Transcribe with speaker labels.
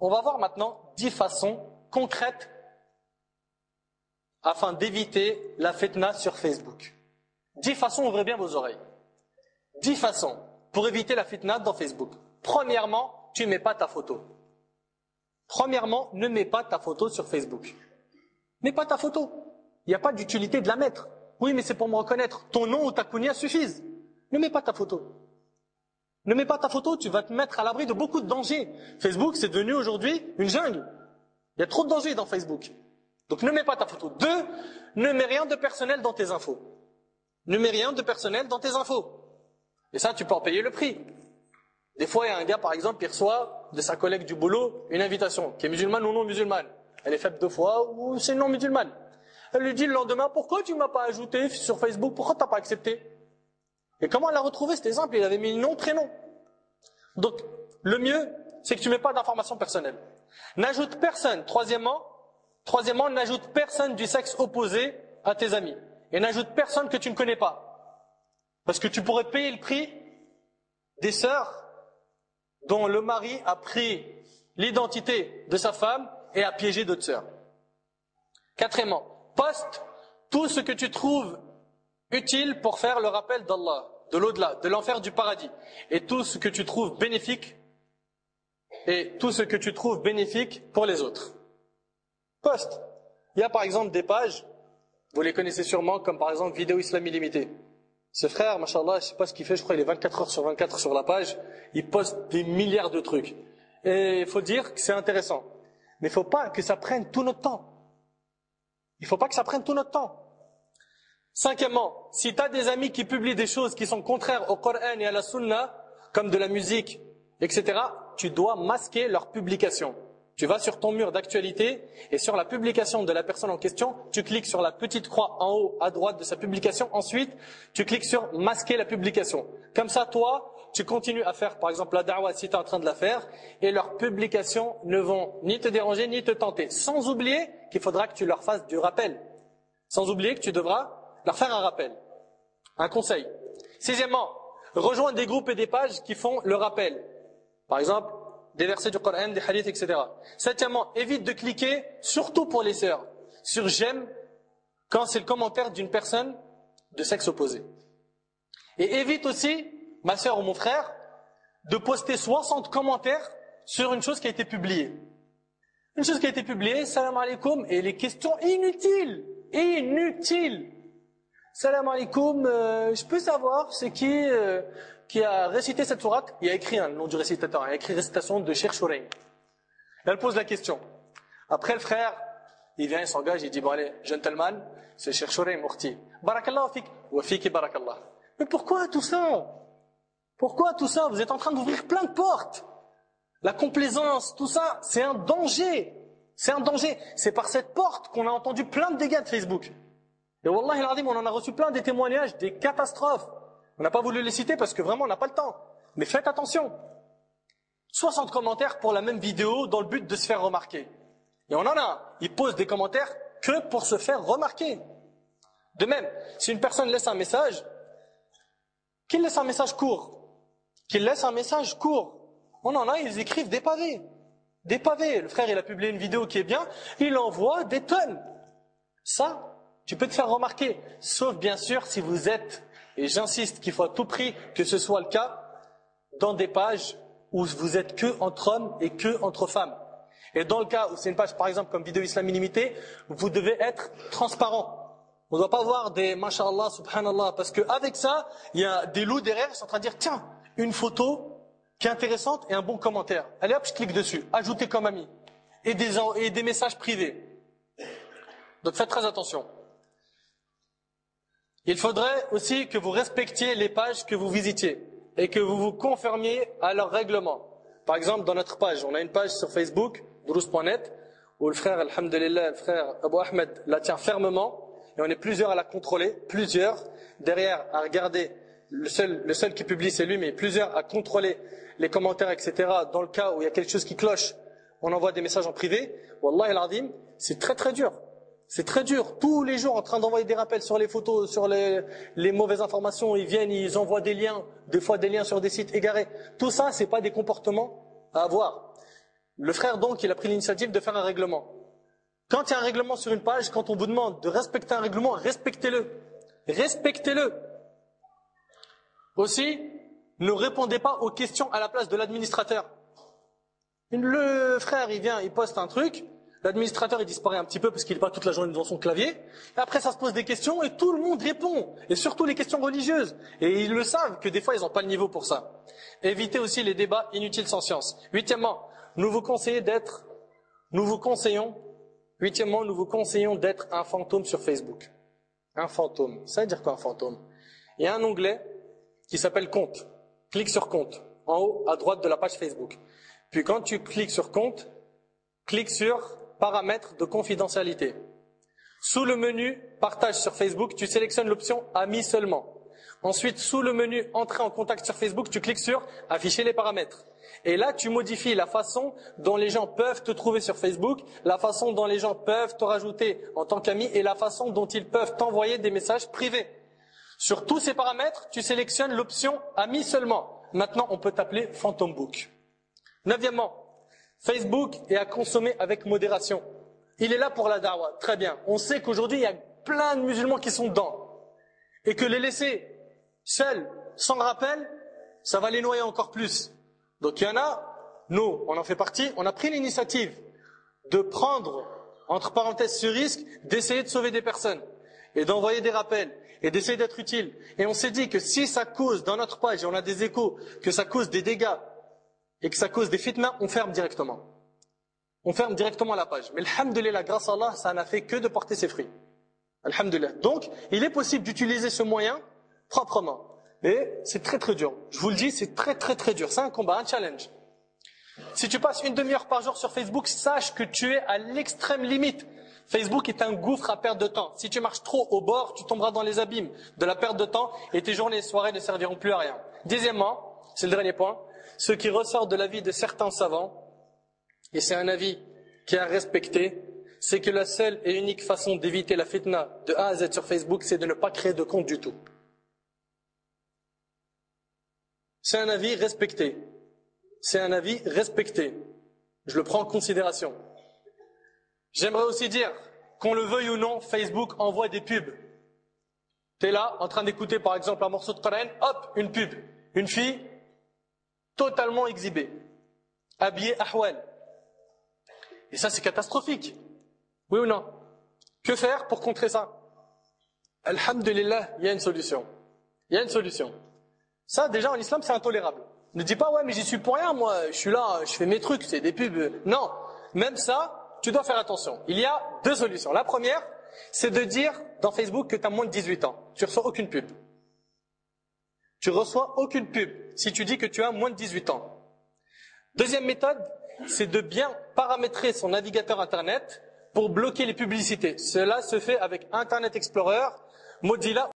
Speaker 1: On va voir maintenant 10 façons concrètes afin d'éviter la fitna sur Facebook. 10 façons, ouvrez bien vos oreilles. 10 façons pour éviter la fitna dans Facebook. Premièrement, tu ne mets pas ta photo. Premièrement, ne mets pas ta photo sur Facebook. Mets pas ta photo. Il n'y a pas d'utilité de la mettre. Oui, mais c'est pour me reconnaître. Ton nom ou ta kunya suffisent. Ne mets pas ta photo. Ne mets pas ta photo, tu vas te mettre à l'abri de beaucoup de dangers. Facebook, c'est devenu aujourd'hui une jungle. Il y a trop de dangers dans Facebook. Donc ne mets pas ta photo. 2, ne mets rien de personnel dans tes infos. Ne mets rien de personnel dans tes infos. Et ça, tu peux en payer le prix. Des fois, il y a un gars, par exemple, qui reçoit de sa collègue du boulot une invitation, qui est musulmane ou non musulmane. Elle est faite 2 fois ou c'est non musulmane. Elle lui dit le lendemain, pourquoi tu ne m'as pas ajouté sur Facebook? Pourquoi tu n'as pas accepté? Et comment elle l'a retrouvé? C'était simple, il avait mis nom, prénom. Donc, le mieux, c'est que tu ne mets pas d'informations personnelles. N'ajoute personne. Troisièmement, n'ajoute personne du sexe opposé à tes amis. Et n'ajoute personne que tu ne connais pas. Parce que tu pourrais payer le prix des sœurs dont le mari a pris l'identité de sa femme et a piégé d'autres sœurs. Quatrièmement, poste tout ce que tu trouves utile pour faire le rappel d'Allah, de l'au-delà, de l'enfer, du paradis. Et tout ce que tu trouves bénéfique, pour les autres. Poste. Il y a par exemple des pages, vous les connaissez sûrement, comme par exemple Vidéo Islam Illimité. Ce frère, machallah, je sais pas ce qu'il fait, je crois qu'il est 24 heures sur 24 sur la page, il poste des milliards de trucs. Et il faut dire que c'est intéressant. Mais il ne faut pas que ça prenne tout notre temps. Cinquièmement, si tu as des amis qui publient des choses qui sont contraires au Coran et à la Sunna, comme de la musique, etc., tu dois masquer leurs publications. Tu vas sur ton mur d'actualité et sur la publication de la personne en question, tu cliques sur la petite croix en haut à droite de sa publication. Ensuite, tu cliques sur masquer la publication. Comme ça, toi, tu continues à faire, par exemple, la da'wah si tu es en train de la faire et leurs publications ne vont ni te déranger ni te tenter. Sans oublier qu'il faudra que tu leur fasses du rappel. Sans oublier que tu devras leur faire un rappel. Un conseil. Sixièmement, rejoins des groupes et des pages qui font le rappel. Par exemple, des versets du Coran, des hadiths, etc. Septièmement, évite de cliquer, surtout pour les sœurs, sur j'aime quand c'est le commentaire d'une personne de sexe opposé. Et évite aussi, ma sœur ou mon frère, de poster 60 commentaires sur une chose qui a été publiée. Une chose qui a été publiée, salam alaikum, et les questions inutiles. Salam alaikum, je peux savoir c'est qui a récité cette sourate? Il y a écrit le nom du récitateur, il a écrit récitation de Cheikh Shuraim. Elle pose la question. Après le frère, il vient, il s'engage, il dit, bon allez, gentleman, c'est Cheikh Shuraim Mourti. Barakallah fik, wa fiki barakallah. Mais pourquoi tout ça? Vous êtes en train d'ouvrir plein de portes. La complaisance, tout ça, c'est un danger. C'est par cette porte qu'on a entendu plein de dégâts de Facebook. Et wallahi al-azim, on en a reçu plein des témoignages, des catastrophes. On n'a pas voulu les citer parce que vraiment on n'a pas le temps. Mais faites attention. 60 commentaires pour la même vidéo dans le but de se faire remarquer. Et on en a. Ils posent des commentaires que pour se faire remarquer. De même, si une personne laisse un message, qu'il laisse un message court. On en a, ils écrivent des pavés. Le frère, il a publié une vidéo qui est bien, il envoie des tonnes. Ça, tu peux te faire remarquer. Sauf bien sûr si vous êtes, et j'insiste qu'il faut à tout prix que ce soit le cas, dans des pages où vous êtes que entre hommes et que entre femmes. Et dans le cas où c'est une page, par exemple, comme Vidéo Islam Illimité, vous devez être transparent. On ne doit pas voir des mashallah, subhanallah, parce qu'avec ça, il y a des loups derrière qui sont en train de dire, tiens, une photo qui est intéressante et un bon commentaire. Allez hop, je clique dessus, ajouter comme ami. Et des messages privés. Donc faites très attention. Il faudrait aussi que vous respectiez les pages que vous visitiez et que vous vous conformiez à leurs règlements. Par exemple, dans notre page, on a une page sur Facebook, drous.net, où le frère, alhamdulillah, le frère Abu Ahmed la tient fermement, et on est plusieurs à la contrôler, derrière à regarder, le seul qui publie c'est lui, mais plusieurs à contrôler les commentaires, etc. Dans le cas où il y a quelque chose qui cloche, on envoie des messages en privé. Wallahi al-azim, c'est très très dur. C'est très dur. Tous les jours en train d'envoyer des rappels sur les photos, sur les mauvaises informations, ils viennent, ils envoient des liens, des fois des liens sur des sites égarés. Tout ça, c'est pas des comportements à avoir. Le frère donc, il a pris l'initiative de faire un règlement. Quand il y a un règlement sur une page, quand on vous demande de respecter un règlement, respectez-le. Respectez-le. Aussi, ne répondez pas aux questions à la place de l'administrateur. Le frère, il vient, il poste un truc, l'administrateur, il disparaît un petit peu parce qu'il n'est pas toute la journée devant son clavier, et après ça se pose des questions et tout le monde répond, et surtout les questions religieuses. Et ils le savent que des fois, ils n'ont pas le niveau pour ça. Évitez aussi les débats inutiles sans science. Huitièmement, nous vous conseillons d'être un fantôme sur Facebook. Un fantôme. Ça veut dire quoi un fantôme? Il y a un onglet qui s'appelle compte. Clique sur compte, en haut à droite de la page Facebook. Puis quand tu cliques sur compte, clique sur paramètres de confidentialité. Sous le menu partage sur Facebook, tu sélectionnes l'option amis seulement. Ensuite, sous le menu entrer en contact sur Facebook, tu cliques sur afficher les paramètres. Et là, tu modifies la façon dont les gens peuvent te trouver sur Facebook, la façon dont les gens peuvent te rajouter en tant qu'ami et la façon dont ils peuvent t'envoyer des messages privés. Sur tous ces paramètres, tu sélectionnes l'option amis seulement. Maintenant, on peut t'appeler Phantom Book. Neuvièmement, Facebook est à consommer avec modération. Il est là pour la da'wah, très bien. On sait qu'aujourd'hui, il y a plein de musulmans qui sont dedans. Et que les laisser seuls, sans rappel, ça va les noyer encore plus. Donc il y en a, nous, on en fait partie, on a pris l'initiative de prendre, entre parenthèses, ce risque, d'essayer de sauver des personnes, et d'envoyer des rappels, et d'essayer d'être utile. Et on s'est dit que si ça cause, dans notre page, et on a des échos, que ça cause des dégâts, et que ça cause des fitnas, on ferme directement. On ferme directement la page. Mais alhamdoulilah, grâce à Allah, ça n'a fait que de porter ses fruits. Alhamdoulilah. Donc, il est possible d'utiliser ce moyen proprement. Mais c'est très très dur. Je vous le dis, c'est très très très dur. C'est un combat, un challenge. Si tu passes une demi-heure par jour sur Facebook, sache que tu es à l'extrême limite. Facebook est un gouffre à perdre de temps. Si tu marches trop au bord, tu tomberas dans les abîmes de la perte de temps et tes journées et soirées ne serviront plus à rien. Dixièmement, c'est le dernier point, ce qui ressort de l'avis de certains savants, et c'est un avis qui est à respecter, c'est que la seule et unique façon d'éviter la fitna de A à Z sur Facebook, c'est de ne pas créer de compte du tout. C'est un avis respecté. C'est un avis respecté. Je le prends en considération. J'aimerais aussi dire, qu'on le veuille ou non, Facebook envoie des pubs. Tu es là, en train d'écouter par exemple un morceau de Coran, hop, une pub. Une fille totalement exhibée, habillée ahwal. Et ça, c'est catastrophique. Oui ou non? Que faire pour contrer ça? Alhamdulillah, il y a une solution. Il y a une solution. Ça, déjà, en islam, c'est intolérable. Ne dis pas, ouais, mais j'y suis pour rien, moi, je suis là, je fais mes trucs, c'est des pubs. Non, même ça, tu dois faire attention. Il y a deux solutions. La première, c'est de dire dans Facebook que tu as moins de 18 ans. Tu reçois aucune pub. Tu reçois aucune pub si tu dis que tu as moins de 18 ans. Deuxième méthode, c'est de bien paramétrer son navigateur Internet pour bloquer les publicités. Cela se fait avec Internet Explorer, Mozilla